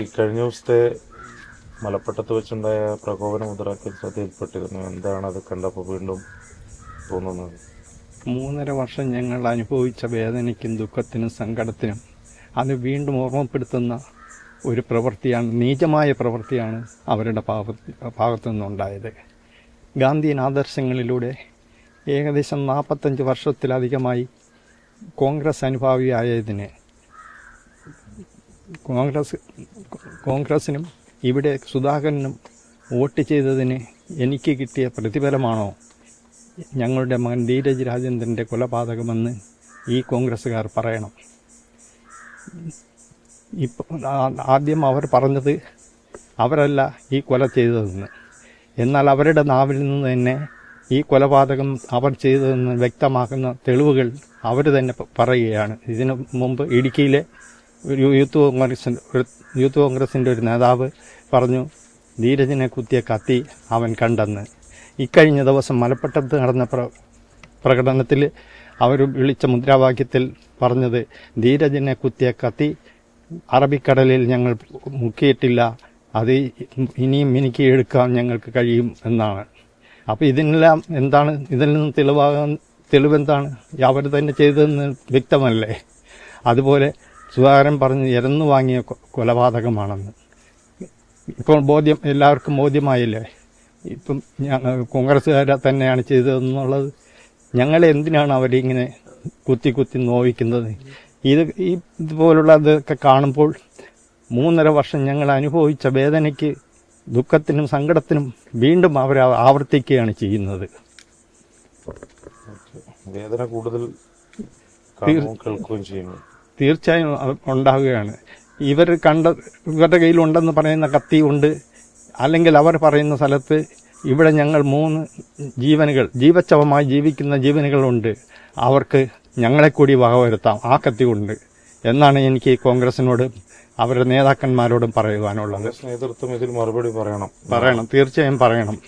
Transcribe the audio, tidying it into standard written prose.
ഇക്കഴിഞ്ഞ ദിവസത്തെ മലപ്പട്ടത്ത് വെച്ചുണ്ടായ പ്രകോപന മുദ്രാക്കിൽ ശ്രദ്ധയിൽപ്പെട്ടിരുന്നു. എന്താണ് അത് കണ്ടപ്പോൾ വീണ്ടും തോന്നുന്നത്? 3.5 വർഷം ഞങ്ങൾ അനുഭവിച്ച വേദനയ്ക്കും ദുഃഖത്തിനും സങ്കടത്തിനും അത് വീണ്ടും ഓർമ്മപ്പെടുത്തുന്ന ഒരു പ്രവൃത്തിയാണ്, നീചമായ പ്രവൃത്തിയാണ് അവരുടെ ഭാഗത്തു നിന്നുണ്ടായത്. ഗാന്ധിയൻ ആദർശങ്ങളിലൂടെ ഏകദേശം 45 വർഷത്തിലധികമായി കോൺഗ്രസ് അനുഭാവിയായതിന് കോൺഗ്രസിനും ഇവിടെ സുധാകരനും വോട്ട് ചെയ്തതിന് എനിക്ക് കിട്ടിയ പ്രതിഫലമാണോ ഞങ്ങളുടെ മകൻ ധീരജ് രാജേന്ദ്രൻ്റെ കൊലപാതകമെന്ന് ഈ കോൺഗ്രസ്സുകാർ പറയണം. ആദ്യം അവർ പറഞ്ഞത് അവരല്ല ഈ കൊല ചെയ്തതെന്ന്. എന്നാൽ അവരുടെ നാവിൽ നിന്ന് തന്നെ ഈ കൊലപാതകം അവർ ചെയ്തതെന്ന് വ്യക്തമാക്കുന്ന തെളിവുകൾ അവർ തന്നെ പറയുകയാണ്. ഇതിനു മുമ്പ് ഇടുക്കിയിലെ ഒരു യൂത്ത് കോൺഗ്രസിൻ്റെ ഒരു നേതാവ് പറഞ്ഞു, ധീരജിനെ കുത്തിയ കത്തി അവൻ കണ്ടെന്ന്. ഇക്കഴിഞ്ഞ ദിവസം മലപ്പട്ടത്ത് നടന്ന പ്രകടനത്തിൽ അവർ വിളിച്ച മുദ്രാവാക്യത്തിൽ പറഞ്ഞത്, ധീരജിനെ കുത്തിയ കത്തി അറബിക്കടലിൽ ഞങ്ങൾ മുക്കിയിട്ടില്ല, അത് ഇനിയും മിനുക്കിയെടുക്കാൻ ഞങ്ങൾക്ക് കഴിയും എന്നാണ്. അപ്പോൾ ഇതിനെല്ലാം എന്താണ്, ഇതിൽ നിന്ന് തെളിവെന്താണ്? അവർ തന്നെ ചെയ്തതെന്ന് വ്യക്തമല്ലേ? അതുപോലെ സുധാകരൻ പറഞ്ഞ് ഇരന്നു വാങ്ങിയ കൊലപാതകമാണെന്ന് ഇപ്പോൾ എല്ലാവർക്കും ബോധ്യമായില്ലേ? ഇപ്പം കോൺഗ്രസ്സുകാരെ തന്നെയാണ് ചെയ്തതെന്നുള്ളത്. ഞങ്ങളെ എന്തിനാണ് അവരിങ്ങനെ കുത്തി നോവിക്കുന്നത്? ഇതുപോലുള്ളതൊക്കെ കാണുമ്പോൾ 3.5 വർഷം ഞങ്ങൾ അനുഭവിച്ച വേദനയ്ക്ക് ദുഃഖത്തിനും സങ്കടത്തിനും വീണ്ടും അവർ ആവർത്തിക്കുകയാണ് ചെയ്യുന്നത്. വേദന കൂടുതൽ കേൾക്കുകയും ചെയ്യുന്നു. തീർച്ചയായും ഉണ്ടാവുകയാണ്. ഇവരുടെ കയ്യിലുണ്ടെന്ന് പറയുന്ന കത്തി ഉണ്ട്, അല്ലെങ്കിൽ അവർ പറയുന്ന സ്ഥലത്ത് ഇവിടെ ഞങ്ങൾ 3 ജീവനുകൾ, ജീവച്ഛവമായി ജീവിക്കുന്ന ജീവനുകളുണ്ട്, അവർക്ക് ഞങ്ങളെ കൂടി വകവരുത്താം ആ കത്തി കൊണ്ട് എന്നാണ് എനിക്ക് കോൺഗ്രസിനോട് അവരുടെ നേതാക്കന്മാരോടും പറയുവാനുള്ളത്. നേതൃത്വം ഇതിൽ മറുപടി പറയണം. തീർച്ചയായും പറയണം.